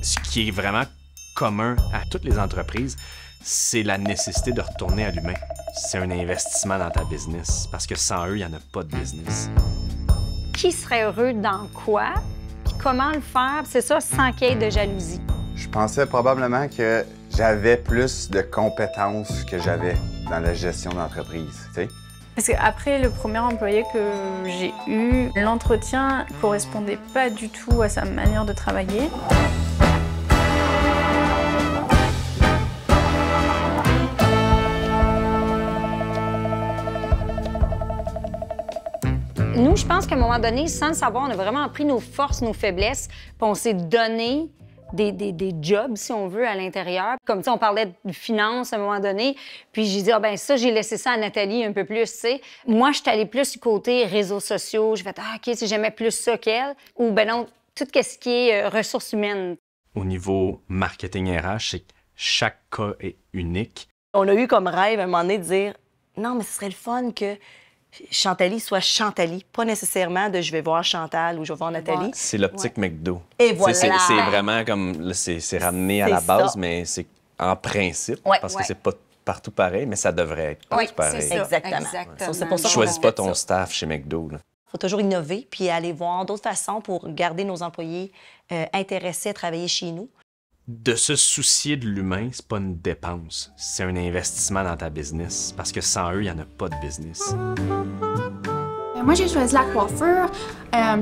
Ce qui est vraiment commun à toutes les entreprises, c'est la nécessité de retourner à l'humain. C'est un investissement dans ta business, parce que sans eux, il n'y en a pas de business. Qui serait heureux dans quoi? Puis comment le faire? C'est ça, sans qu'il y ait de jalousie. Je pensais probablement que j'avais plus de compétences que j'avais dans la gestion d'entreprise, tu sais. Parce qu'après le premier employé que j'ai eu, l'entretien ne correspondait pas du tout à sa manière de travailler. Nous, je pense qu'à un moment donné, sans le savoir, on a vraiment pris nos forces, nos faiblesses, puis on s'est donné des jobs, si on veut, à l'intérieur. Comme ça, on parlait de finance à un moment donné, puis j'ai dit, ah ben ça, j'ai laissé ça à Nathalie un peu plus, tu sais. Moi, je suis allée plus du côté réseaux sociaux. J'ai fait, ah, OK, si j'aimais plus ça qu'elle. Ou ben non, tout ce qui est ressources humaines. Au niveau marketing RH, c'est que chaque cas est unique. On a eu comme rêve à un moment donné de dire, non, mais ce serait le fun que Chantalie soit Chantalie, pas nécessairement de je vais voir Chantal ou je vais voir Nathalie. C'est l'optique McDo. Et voilà. C'est vraiment comme, c'est ramené à la base, mais c'est en principe, parce que c'est pas partout pareil, mais ça devrait être partout pareil. Ça. Exactement. C'est pour ça Tu choisis pas ton staff chez McDo. Il faut toujours innover puis aller voir d'autres façons pour garder nos employés intéressés à travailler chez nous. De se soucier de l'humain, c'est pas une dépense, c'est un investissement dans ta business, parce que sans eux, il n'y en a pas de business. Moi, j'ai choisi la coiffure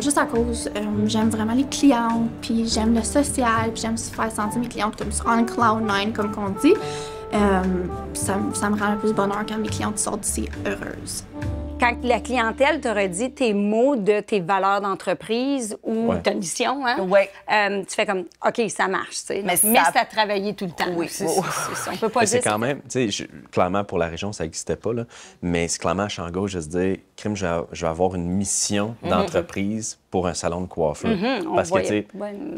juste à cause j'aime vraiment les clientes, puis j'aime le social, puis j'aime faire sentir mes clientes comme on cloud nine, comme on dit. Ça me rend le plus bonheur quand mes clientes sortent d'ici heureuses. Quand la clientèle t'aurait dit tes mots de tes valeurs d'entreprise ou ta mission, hein, tu fais comme, OK, ça marche, tu sais. Mais c'est à travailler tout le temps. Oui, c'est ça. On peut pas dire... C'est quand même, tu sais, clairement, pour la région, ça n'existait pas, là, mais c'est clairement à Champ-Gauche de se dire, crime, je vais avoir une mission d'entreprise pour un salon de coiffeur. Parce que, tu sais,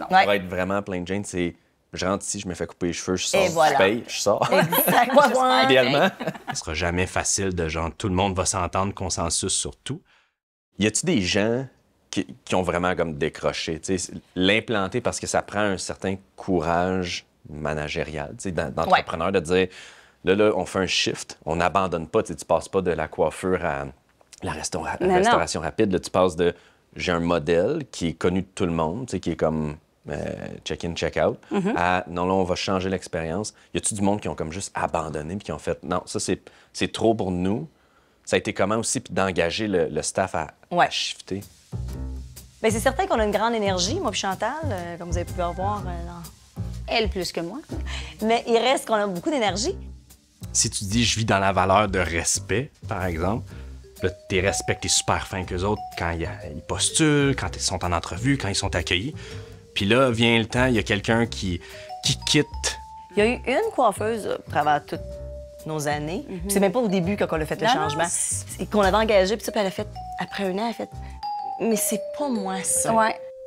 ça va être vraiment plein de gens, c'est... Je rentre ici, je me fais couper les cheveux, je sors, je paye, je sors. Exactement. Idéalement. Ce sera jamais facile de genre, tout le monde va s'entendre, consensus sur tout. Y a-tu des gens qui ont vraiment comme décroché? L'implanter parce que ça prend un certain courage managérial, d'entrepreneur, de dire, là, on fait un shift, on n'abandonne pas, tu passes pas de la coiffure à la restauration rapide, là, tu passes de, j'ai un modèle qui est connu de tout le monde, qui est comme... check-in, check-out, à non, là, on va changer l'expérience. Y a-tu du monde qui ont comme juste abandonné puis qui ont fait non, ça, c'est trop pour nous? Ça a été comment aussi puis d'engager le staff à shifter? Bien, c'est certain qu'on a une grande énergie, moi puis Chantal, comme vous avez pu voir. Elle plus que moi. Mais il reste qu'on a beaucoup d'énergie. Si tu dis je vis dans la valeur de respect, par exemple, là, tu respectes, t'es super fin qu'eux autres quand ils postulent, quand ils sont en entrevue, quand ils sont accueillis. Puis là, vient le temps, il y a quelqu'un qui quitte. Il y a eu une coiffeuse à travers toutes nos années. C'est même pas au début quand on a fait le changement. Qu'on avait engagé, puis elle a fait, après un an, elle a fait « Mais c'est pas moi, ça. »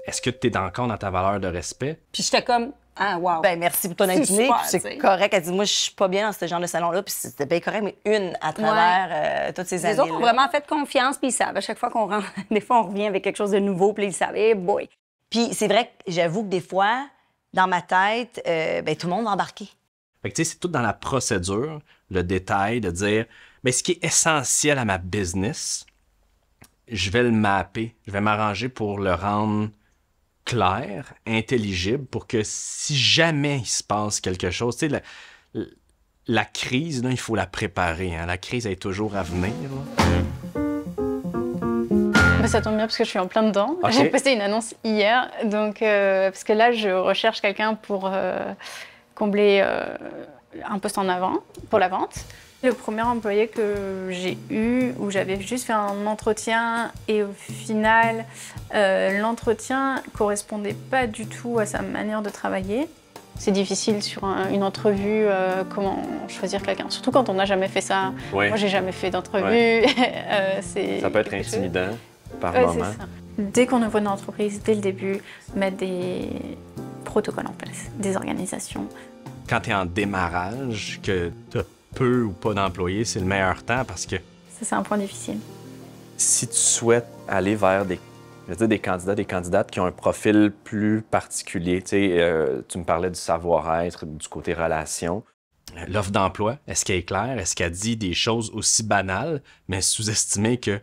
Est-ce que tu es encore dans ta valeur de respect? Puis j'étais comme « Ah, wow! » Ben merci pour ton intimité, c'est correct. Elle dit « Moi, je suis pas bien dans ce genre de salon-là. » Puis c'était bien correct, mais une à travers toutes ces années-là. Les autres ont vraiment fait confiance, puis ils savent. À chaque fois qu'on rentre, des fois, on revient avec quelque chose de nouveau, puis ils savent « Hey boy! » Puis c'est vrai que j'avoue que des fois, dans ma tête, tout le monde va embarquer. Fait que tu sais, c'est tout dans la procédure, le détail de dire, bien, ce qui est essentiel à ma business, je vais le mapper, je vais m'arranger pour le rendre clair, intelligible, pour que si jamais il se passe quelque chose, tu sais, la crise, là, il faut la préparer. Hein? La crise, elle est toujours à venir. Là. Ça tombe bien parce que je suis en plein dedans. J'ai posté une annonce hier, donc, parce que là, je recherche quelqu'un pour combler un poste en avant, pour la vente. Le premier employé que j'ai eu, où j'avais juste fait un entretien et au final, l'entretien ne correspondait pas du tout à sa manière de travailler. C'est difficile sur une entrevue, comment choisir quelqu'un, surtout quand on n'a jamais fait ça. Moi, j'ai jamais fait d'entrevue. Ça peut être intimidant. Par moment. Dès qu'on ouvre une entreprise, dès le début, mettre des protocoles en place, des organisations. Quand tu es en démarrage, que tu as peu ou pas d'employés, c'est le meilleur temps parce que... Ça, c'est un point difficile. Si tu souhaites aller vers des Je veux dire, des candidats, des candidates qui ont un profil plus particulier. Tu me parlais du savoir-être, du côté relation. L'offre d'emploi, est-ce qu'elle est claire? Est-ce qu'elle dit des choses aussi banales, mais sous-estimées que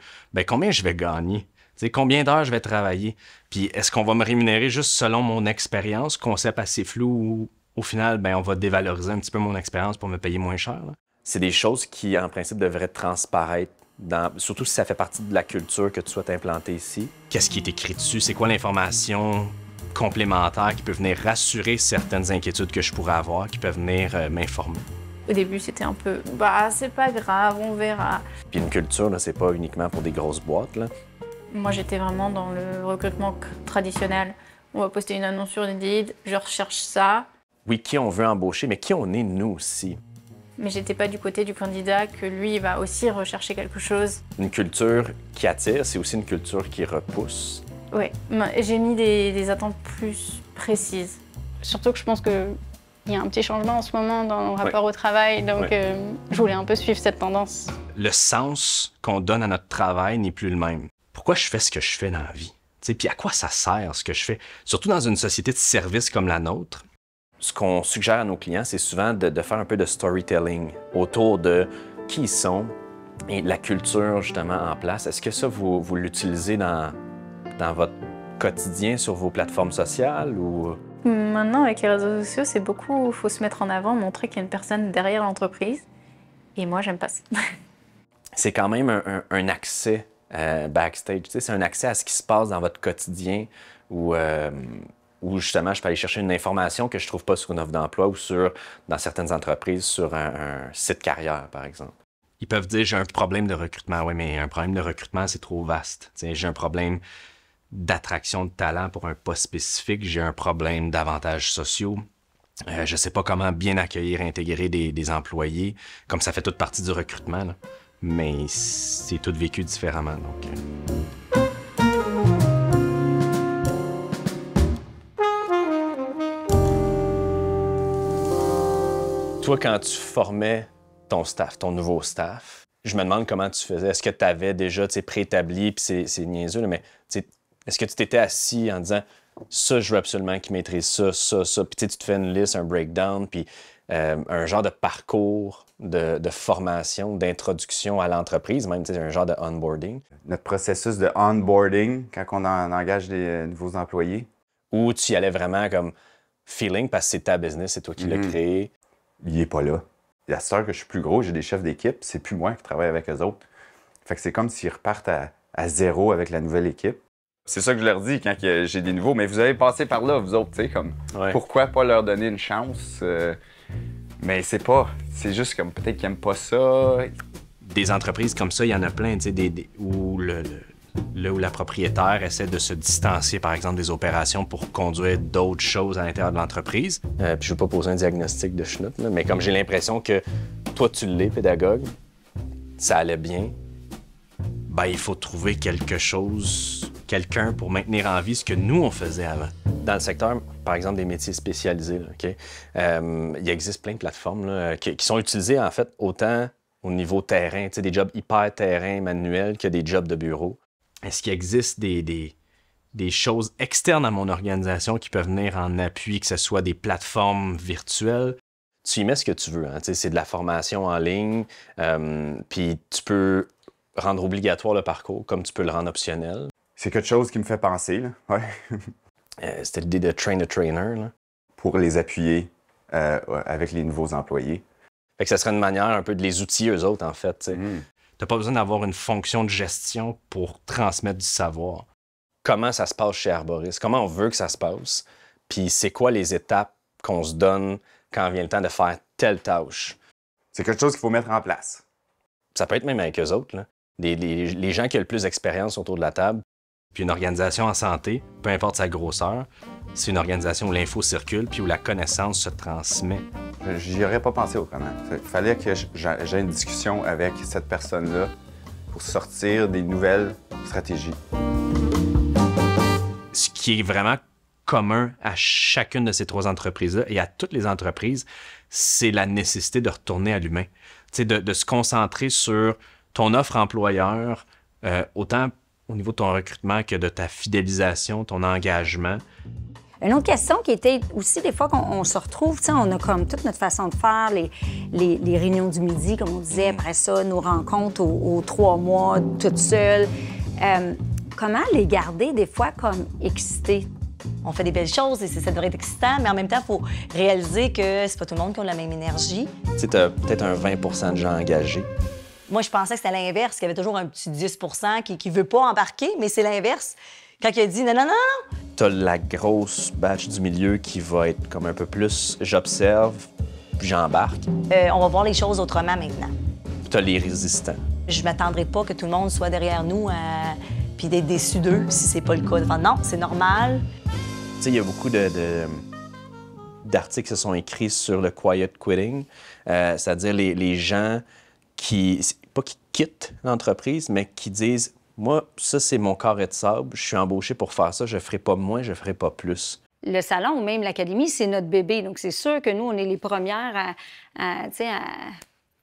combien je vais gagner? Combien d'heures je vais travailler? Puis est-ce qu'on va me rémunérer juste selon mon expérience? Concept assez flou où, au final, on va dévaloriser un petit peu mon expérience pour me payer moins cher. Là. C'est des choses qui, en principe, devraient transparaître, surtout si ça fait partie de la culture que tu souhaites implanter ici. Qu'est-ce qui est écrit dessus? C'est quoi l'information complémentaire qui peut venir rassurer certaines inquiétudes que je pourrais avoir, qui peuvent venir m'informer? Au début, c'était un peu c'est pas grave, on verra. Puis une culture, là, c'est pas uniquement pour des grosses boîtes, là. Moi, j'étais vraiment dans le recrutement traditionnel. On va poster une annonce sur Indeed, je recherche ça. Oui, qui on veut embaucher, mais qui on est, nous aussi. Mais j'étais pas du côté du candidat que lui, il va aussi rechercher quelque chose. Une culture qui attire, c'est aussi une culture qui repousse. Oui, j'ai mis des attentes plus précises. Surtout que je pense qu'il y a un petit changement en ce moment dans le rapport au travail, donc je voulais un peu suivre cette tendance. Le sens qu'on donne à notre travail n'est plus le même. Pourquoi je fais ce que je fais dans la vie? Puis à quoi ça sert ce que je fais? Surtout dans une société de service comme la nôtre. Ce qu'on suggère à nos clients, c'est souvent de faire un peu de storytelling autour de qui ils sont et la culture justement en place. Est-ce que ça, vous l'utilisez dans votre quotidien sur vos plateformes sociales ou... Maintenant, avec les réseaux sociaux, c'est beaucoup, il faut se mettre en avant, montrer qu'il y a une personne derrière l'entreprise. Et moi, j'aime pas ça. C'est quand même un accès backstage, c'est un accès à ce qui se passe dans votre quotidien où justement, je peux aller chercher une information que je trouve pas sur une offre d'emploi ou dans certaines entreprises, sur un site carrière, par exemple. Ils peuvent dire, j'ai un problème de recrutement. Oui, mais un problème de recrutement, c'est trop vaste. J'ai un problème d'attraction de talent pour un poste spécifique. J'ai un problème d'avantages sociaux. Je sais pas comment bien accueillir et intégrer des employés, comme ça fait toute partie du recrutement. Là. Mais c'est tout vécu différemment. Donc, Toi, quand tu formais ton staff, ton nouveau staff, je me demande comment tu faisais. Est-ce que tu avais déjà préétabli, puis c'est niaiseux, mais est-ce que tu t'étais assis en disant ça, je veux absolument qu'il maîtrise ça, ça, ça, puis tu te fais une liste, un breakdown, puis un genre de parcours de formation, d'introduction à l'entreprise, même un genre de onboarding? Notre processus de onboarding, quand on engage des nouveaux employés. Ou tu y allais vraiment comme feeling, parce que c'est ta business, c'est toi qui l'as créé. Il est pas là. À cette heure que je suis plus gros, j'ai des chefs d'équipe, c'est plus moi qui travaille avec eux autres. Fait que c'est comme s'ils repartent à zéro avec la nouvelle équipe. C'est ça que je leur dis quand j'ai des nouveaux. Mais vous avez passé par là, vous autres, tu sais, comme pourquoi pas leur donner une chance? Mais c'est juste comme peut-être qu'ils n'aiment pas ça. Des entreprises comme ça, il y en a plein, tu sais, où la propriétaire essaie de se distancier, par exemple, des opérations pour conduire d'autres choses à l'intérieur de l'entreprise. Puis je ne veux pas poser un diagnostic de schnout, mais comme j'ai l'impression que toi, tu l'es, pédagogue, ça allait bien, il faut trouver quelqu'un pour maintenir en vie ce que nous, on faisait avant. Dans le secteur, par exemple, des métiers spécialisés, là, OK? Il existe plein de plateformes là, qui sont utilisées, en fait, autant au niveau terrain, tu sais, des jobs hyper terrain, manuels, que des jobs de bureau. Est-ce qu'il existe des choses externes à mon organisation qui peuvent venir en appui, que ce soit des plateformes virtuelles? Tu y mets ce que tu veux. Hein? C'est de la formation en ligne, puis tu peux rendre obligatoire le parcours comme tu peux le rendre optionnel. C'est quelque chose qui me fait penser, là. Ouais. C'était l'idée de train the trainer. Là. Pour les appuyer avec les nouveaux employés. Fait que ça serait une manière un peu de les outiller eux autres, en fait. T'as pas besoin d'avoir une fonction de gestion pour transmettre du savoir. Comment ça se passe chez Arboris? Comment on veut que ça se passe? Puis c'est quoi les étapes qu'on se donne quand vient le temps de faire telle tâche? C'est quelque chose qu'il faut mettre en place. Ça peut être même avec eux autres. Là. Les gens qui ont le plus d'expérience autour de la table. Puis une organisation en santé, peu importe sa grosseur, c'est une organisation où l'info circule puis où la connaissance se transmet. J'y aurais pas pensé autrement. Il fallait que j'aie une discussion avec cette personne-là pour sortir des nouvelles stratégies. Ce qui est vraiment commun à chacune de ces trois entreprises-là et à toutes les entreprises, c'est la nécessité de retourner à l'humain. De se concentrer sur ton offre employeur, autant au niveau de ton recrutement que de ta fidélisation, ton engagement. Une autre question qui était aussi des fois qu'on se retrouve, tu sais, on a comme toute notre façon de faire, les réunions du midi, comme on disait, après ça, nos rencontres aux 3 mois, toutes seules. Comment les garder des fois comme excités? On fait des belles choses et ça devrait être excitant, mais en même temps, il faut réaliser que c'est pas tout le monde qui a la même énergie. Tu sais, t'as peut-être un 20 de gens engagés. Moi, je pensais que c'était l'inverse, qu'il y avait toujours un petit 10 qui veut pas embarquer, mais c'est l'inverse. Quand il a dit non, non, non, non. T'as la grosse batch du milieu qui va être comme un peu plus j'observe, puis j'embarque. On va voir les choses autrement maintenant. Puis t'as les résistants. Je m'attendrais pas que tout le monde soit derrière nous puis d'être déçu d'eux si c'est pas le cas. Enfin, non, c'est normal. Tu sais, il y a beaucoup d'articles qui se sont écrits sur le quiet quitting, c'est-à-dire les gens qui, pas qui quittent l'entreprise, mais qui disent « Moi, ça, c'est mon carré de sable, je suis embauché pour faire ça, je ferai pas moins, je ferai pas plus. » Le salon ou même l'académie, c'est notre bébé. Donc, c'est sûr que nous, on est les premières à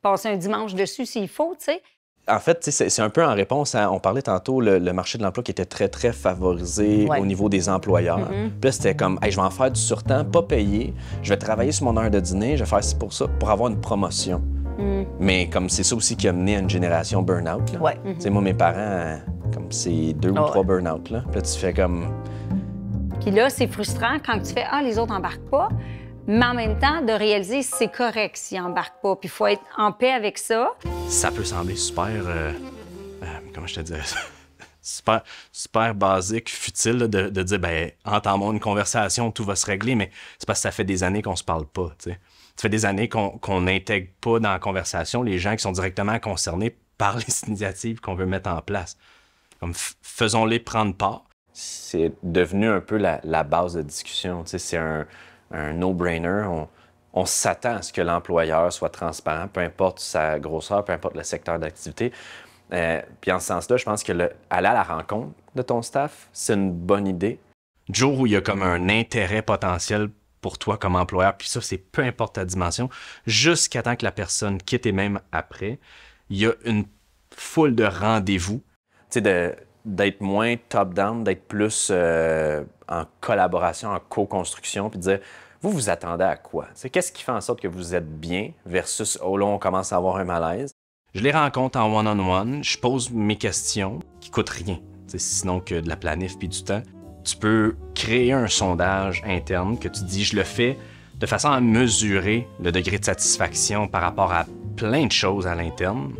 passer un dimanche dessus s'il faut, tu sais. En fait, c'est un peu en réponse à... On parlait tantôt, le marché de l'emploi qui était très, très favorisé au niveau des employeurs. Puis là, c'était comme, hey, je vais en faire du surtemps, pas payé, je vais travailler sur mon heure de dîner, je vais faire ci pour ça, pour avoir une promotion. Mais comme c'est ça aussi qui a mené à une génération burn-out. Ouais. Tu sais, moi, mes parents, comme c'est 2 ou 3 burn-out, là. Puis là, tu fais comme... Puis là, c'est frustrant quand tu fais « Ah, les autres n'embarquent pas », mais en même temps, de réaliser c'est correct s'ils n'embarquent pas. Puis il faut être en paix avec ça. Ça peut sembler super... comment je te dirais ça? super basique, futile, là, de dire, ben, entamons une conversation, tout va se régler, mais c'est parce que ça fait des années qu'on se parle pas, tu sais. Ça fait des années qu'on n'intègre pas dans la conversation les gens qui sont directement concernés par les initiatives qu'on veut mettre en place. Comme faisons-les prendre part. C'est devenu un peu la base de discussion. Tu sais, c'est un no-brainer. On s'attend à ce que l'employeur soit transparent, peu importe sa grosseur, peu importe le secteur d'activité. Puis en ce sens-là, je pense que aller à la rencontre de ton staff, c'est une bonne idée. Du jour où il y a comme un intérêt potentiel pour toi comme employeur, puis ça, c'est peu importe ta dimension, jusqu'à temps que la personne quitte et même après, il y a une foule de rendez-vous. Tu sais, d'être moins top-down, d'être plus en collaboration, en co-construction, puis de dire, vous vous attendez à quoi? Qu'est-ce qui fait en sorte que vous êtes bien versus, oh là, on commence à avoir un malaise? Je les rencontre en one-on-one, je pose mes questions qui coûtent rien, sinon que de la planif puis du temps. Tu peux créer un sondage interne que tu dis, je le fais de façon à mesurer le degré de satisfaction par rapport à plein de choses à l'interne,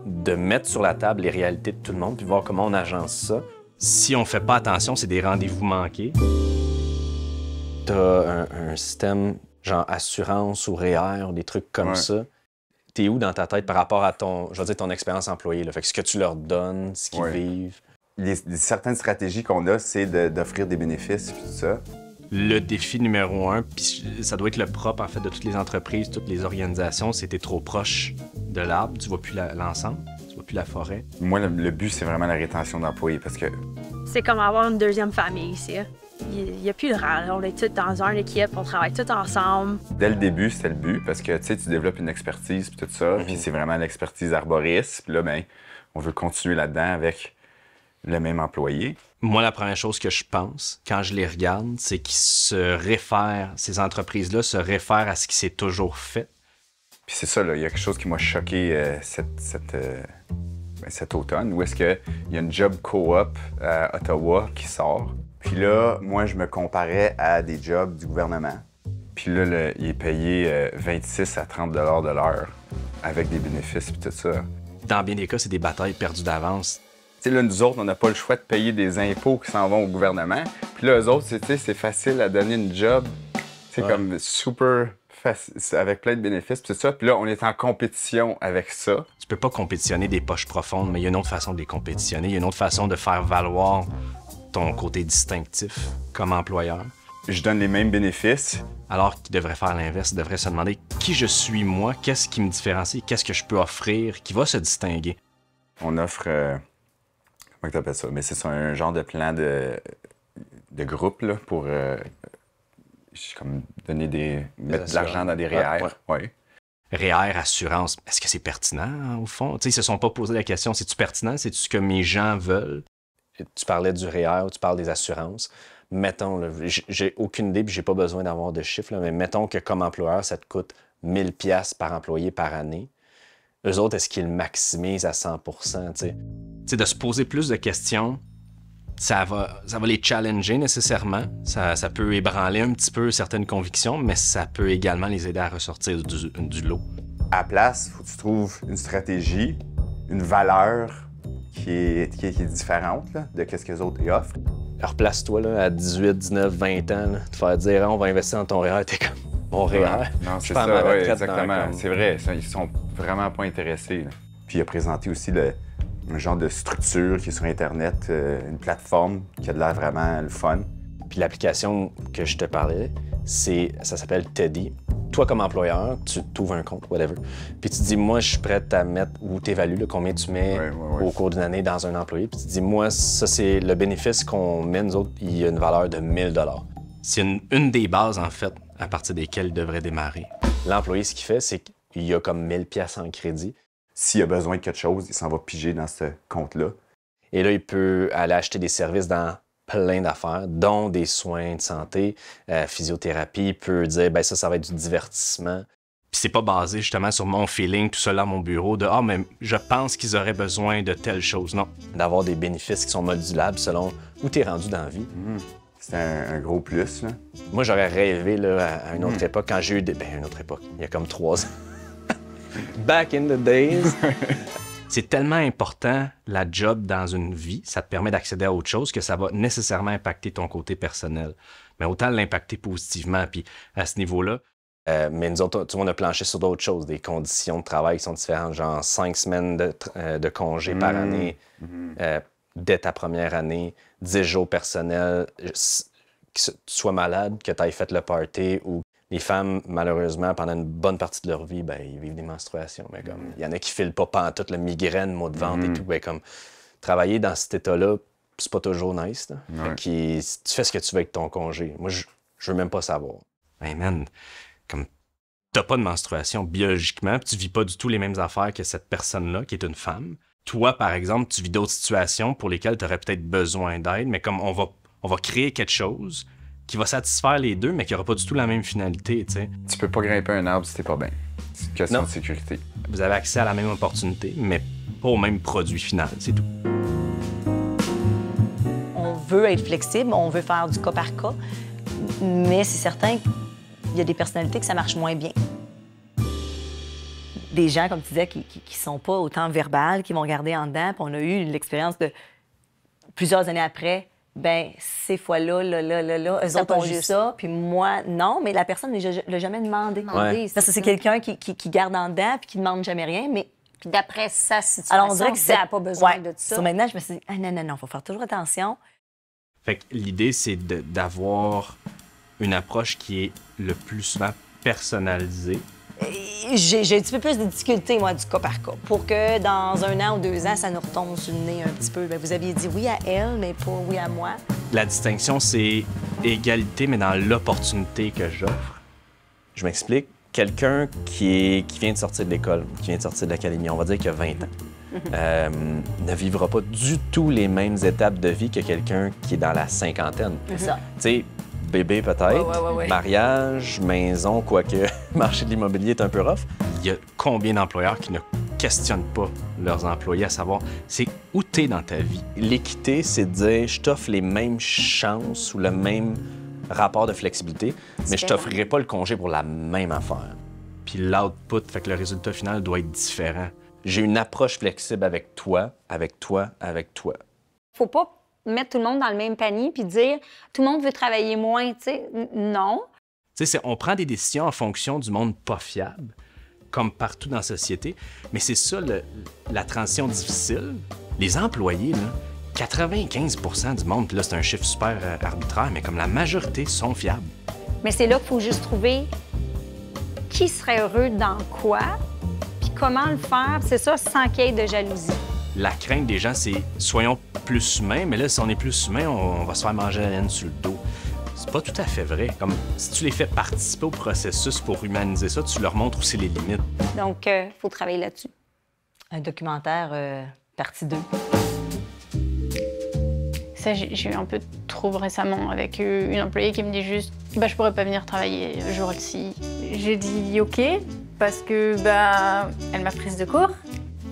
de mettre sur la table les réalités de tout le monde puis voir comment on agence ça. Si on fait pas attention, c'est des rendez-vous manqués. T'as un système genre assurance ou REER, des trucs comme ça. T'es où dans ta tête par rapport à ton expérience employée? Là? Fait que ce que tu leur donnes, ce qu'ils vivent. Certaines stratégies qu'on a, c'est d'offrir des bénéfices et tout ça. Le défi numéro 1, puis ça doit être le propre en fait de toutes les entreprises, toutes les organisations, c'est t'es trop proche de l'arbre, tu vois plus l'ensemble, tu vois plus la forêt. Moi, le but, c'est vraiment la rétention d'employés parce que... C'est comme avoir une deuxième famille ici. Il n'y a plus de râle. On est tous dans une équipe, on travaille tous ensemble. Dès le début, c'était le but parce que tu développes une expertise puis tout ça, puis c'est vraiment l'expertise arboriste. Puis là, ben, on veut continuer là-dedans avec le même employé. Moi, la première chose que je pense quand je les regarde, c'est ces entreprises-là se réfèrent à ce qui s'est toujours fait. Puis c'est ça, là, il y a quelque chose qui m'a choqué cet automne, où est-ce qu'il y a une job co-op à Ottawa qui sort. Puis là, moi, je me comparais à des jobs du gouvernement. Puis là, il est payé 26 à 30 $ de l'heure avec des bénéfices puis tout ça. Dans bien des cas, c'est des batailles perdues d'avance. Tu sais, là, nous autres, on n'a pas le choix de payer des impôts qui s'en vont au gouvernement. Puis là, eux autres, c'est facile à donner une job. C'est comme super facile, avec plein de bénéfices puis tout ça. Puis là, on est en compétition avec ça. Tu peux pas compétitionner des poches profondes, mais il y a une autre façon de les compétitionner. Il y a une autre façon de faire valoir ton côté distinctif comme employeur. Je donne les mêmes bénéfices. Alors qu'il devrait faire l'inverse, il devrait se demander qui je suis moi, qu'est-ce qui me différencie, qu'est-ce que je peux offrir, qui va se distinguer. On offre, comment tu appelles ça? Mais c'est un genre de plan de groupe là, pour comme mettre de l'argent dans des REER. REER, assurance, est-ce que c'est pertinent au fond? T'sais, ils se sont pas posé la question, c'est-tu pertinent, c'est-tu ce que mes gens veulent? tu parlais du REER, tu parles des assurances. Mettons, là, j'ai aucune idée, puis j'ai pas besoin d'avoir de chiffres, là, mais mettons que comme employeur, ça te coûte 1 000 $ par employé par année. Eux autres, est-ce qu'ils le maximisent à 100 %? T'sais, de se poser plus de questions, ça va les challenger nécessairement. Ça peut ébranler un petit peu certaines convictions, mais ça peut également les aider à ressortir du lot. À la place, il faut que tu trouves une stratégie, une valeur qui est différente là, de ce que les autres y offrent. Alors, place-toi là, à 18, 19, 20 ans, là, te faire dire on va investir dans ton REER, t'es comme mon REER. Non, c'est ça, oui, exactement. C'est vrai, ils sont vraiment pas intéressés. Là. Puis il a présenté aussi un genre de structure qui est sur Internet, une plateforme qui a de l'air vraiment le fun. Puis l'application que je te parlais, ça s'appelle Teddy. Toi, comme employeur, tu t'ouvres un compte, whatever, puis tu dis, moi, je suis prête à mettre, ou tu évalues combien tu mets au cours d'une année dans un employé, puis tu dis, moi, ça, c'est le bénéfice qu'on met, nous autres, il y a une valeur de 1 000 $. C'est une des bases, en fait, à partir desquelles il devrait démarrer. L'employé, ce qu'il fait, c'est qu'il y a comme 1 000 $ en crédit. S'il a besoin de quelque chose, il s'en va piger dans ce compte-là. Et là, il peut aller acheter des services dans plein d'affaires, dont des soins de santé, physiothérapie. Il peut dire, ben ça va être du divertissement. Puis c'est pas basé justement sur mon feeling tout seul à mon bureau de « Ah, mais je pense qu'ils auraient besoin de telle chose ». Non, d'avoir des bénéfices qui sont modulables selon où tu es rendu dans la vie. C'est un gros plus, là. Moi, j'aurais rêvé là, à une autre époque, quand j'ai eu une autre époque, il y a comme 3 ans. Back in the days. C'est tellement important, la job dans une vie, ça te permet d'accéder à autre chose que ça va nécessairement impacter ton côté personnel. Mais autant l'impacter positivement. Puis à ce niveau-là, mais nous autres, on a planché sur d'autres choses, des conditions de travail qui sont différentes, genre 5 semaines de congé par année dès ta première année, 10 jours personnels, que tu sois malade, que tu aies fait le party ou les femmes, malheureusement, pendant une bonne partie de leur vie, ben, ils vivent des menstruations. Mais comme il y en a qui filent pas pantoute, le migraine, maux de ventre et tout. Ben, comme travailler dans cet état-là, c'est pas toujours nice. Là. Tu fais ce que tu veux avec ton congé. Moi, je veux même pas savoir. Hey man, comme t'as pas de menstruation biologiquement, puis tu vis pas du tout les mêmes affaires que cette personne-là, qui est une femme. Toi, par exemple, tu vis d'autres situations pour lesquelles tu aurais peut-être besoin d'aide, mais comme on va créer quelque chose qui va satisfaire les deux, mais qui n'aura pas du tout la même finalité, tu sais. Tu peux pas grimper un arbre si t'es pas bien. C'est une question de sécurité. Vous avez accès à la même opportunité, mais pas au même produit final, c'est tout. On veut être flexible, on veut faire du cas par cas, mais c'est certain qu'il y a des personnalités que ça marche moins bien. Des gens, comme tu disais, qui sont pas autant verbales, qui vont garder en dedans, puis on a eu l'expérience de plusieurs années après. Ben ces fois-là, eux autres ont eu ça, puis moi, non, mais la personne ne l'a jamais demandé. Parce que c'est quelqu'un qui garde en dedans puis qui ne demande jamais rien, mais... Puis d'après sa situation, alors on dirait que ça n'a pas besoin de ça. Maintenant, je me suis dit, non, il faut faire toujours attention. Fait que l'idée, c'est d'avoir une approche qui est le plus souvent personnalisée. J'ai un petit peu plus de difficultés, moi, du cas par cas. Pour que dans 1 an ou 2 ans, ça nous retombe sur le nez un petit peu. Bien, vous aviez dit oui à elle, mais pas oui à moi. La distinction, c'est égalité, mais dans l'opportunité que j'offre. Je m'explique. Quelqu'un qui vient de sortir de l'école, qui vient de sortir de l'académie, on va dire qu'il a 20 ans, ne vivra pas du tout les mêmes étapes de vie que quelqu'un qui est dans la cinquantaine. C'est ça. Tu sais, bébé peut-être, mariage, maison, quoique le marché de l'immobilier est un peu rough. Il y a combien d'employeurs qui ne questionnent pas leurs employés à savoir c'est où t'es dans ta vie. L'équité, c'est de dire je t'offre les mêmes chances ou le même rapport de flexibilité, mais je t'offrirai pas le congé pour la même affaire. Puis l'output, fait que le résultat final doit être différent. J'ai une approche flexible avec toi, avec toi, avec toi. Faut pas mettre tout le monde dans le même panier puis dire tout le monde veut travailler moins, tu sais. Non. Tu sais, on prend des décisions en fonction du monde pas fiable, comme partout dans la société, mais c'est ça la transition difficile. Les employés, là, 95 % du monde, puis là, c'est un chiffre super arbitraire, mais comme la majorité sont fiables. Mais c'est là qu'il faut juste trouver qui serait heureux dans quoi, puis comment le faire, c'est ça, sans qu'il y ait de jalousie. La crainte des gens, c'est soyons plus humains, mais là, si on est plus humain, on va se faire manger la laine sur le dos. C'est pas tout à fait vrai. Comme si tu les fais participer au processus pour humaniser ça, tu leur montres aussi les limites. Donc, il faut travailler là-dessus. Un documentaire, partie 2. Ça, j'ai eu un peu de trouble récemment avec une employée qui me dit juste bah, je pourrais pas venir travailler le jour-ci. J'ai dit OK parce que bah, elle m'a prise de court.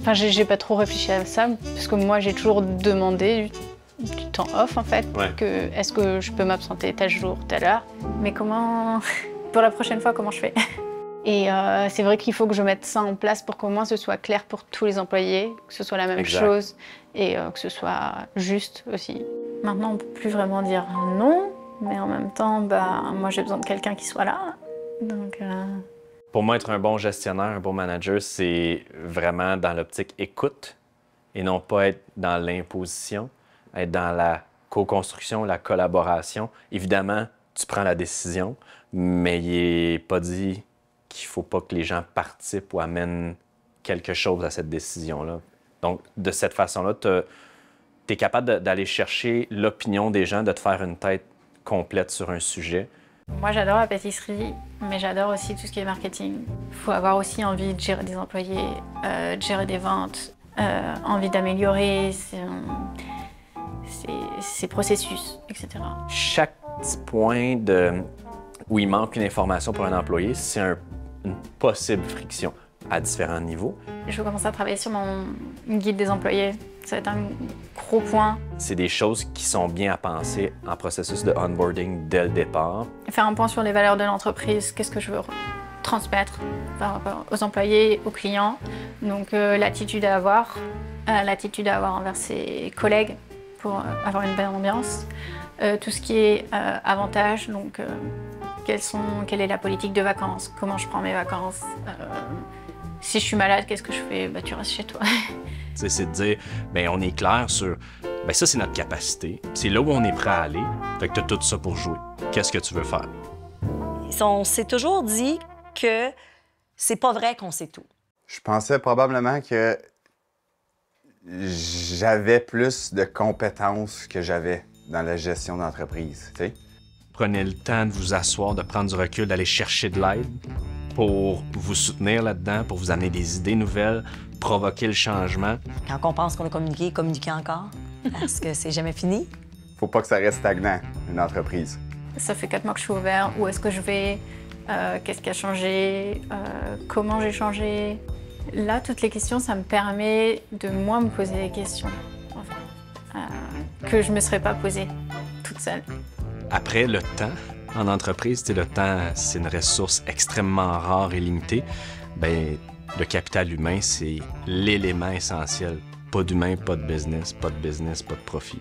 Enfin, j'ai pas trop réfléchi à ça parce que moi j'ai toujours demandé du temps off en fait. Ouais. Que est-ce que je peux m'absenter tel jour, telle heure. Mais comment pour la prochaine fois comment je fais? Et c'est vrai qu'il faut que je mette ça en place pour qu'au moins ce soit clair pour tous les employés, que ce soit la même chose et que ce soit juste aussi. Maintenant, on ne peut plus vraiment dire non, mais en même temps, bah, moi j'ai besoin de quelqu'un qui soit là. Donc, Pour moi, être un bon gestionnaire, un bon manager, c'est vraiment dans l'optique écoute et non pas être dans l'imposition, être dans la co-construction, la collaboration. Évidemment, tu prends la décision, mais il n'est pas dit qu'il ne faut pas que les gens participent ou amènent quelque chose à cette décision-là. Donc, de cette façon-là, tu es capable d'aller chercher l'opinion des gens, de te faire une tête complète sur un sujet. moi j'adore la pâtisserie, mais j'adore aussi tout ce qui est marketing. Il faut avoir aussi envie de gérer des employés, de gérer des ventes, envie d'améliorer ses processus, etc. Chaque petit point où il manque une information pour un employé, c'est une possible friction à différents niveaux. Je vais commencer à travailler sur mon guide des employés. Ça va être un gros point. C'est des choses qui sont bien à penser en processus de onboarding dès le départ. Faire un point sur les valeurs de l'entreprise, qu'est-ce que je veux transmettre par rapport aux employés, aux clients. Donc l'attitude à avoir envers ses collègues pour avoir une belle ambiance. Tout ce qui est avantages, donc quelle est la politique de vacances, comment je prends mes vacances. Si je suis malade, qu'est-ce que je fais? Bah, tu restes chez toi. C'est de dire, bien, on est clair sur, bien, ça, c'est notre capacité. C'est là où on est prêt à aller. Fait que tu as tout ça pour jouer. Qu'est-ce que tu veux faire? On s'est toujours dit que c'est pas vrai qu'on sait tout. Je pensais probablement que j'avais plus de compétences que j'avais dans la gestion d'entreprise, tu sais. Prenez le temps de vous asseoir, de prendre du recul, d'aller chercher de l'aide pour vous soutenir là-dedans, pour vous amener des idées nouvelles, provoquer le changement. Quand on pense qu'on a communiquer encore, parce que c'est jamais fini. Faut pas que ça reste stagnant, une entreprise. Ça fait 4 mois que je suis ouvert. Où est-ce que je vais? Qu'est-ce qui a changé? Comment j'ai changé? Là, toutes les questions, ça me permet de moi me poser des questions en fait, que je ne me serais pas posée toute seule. Après, le temps en entreprise, le temps, c'est une ressource extrêmement rare et limitée. Bien, le capital humain, c'est l'élément essentiel. Pas d'humain, pas de business, pas de profit.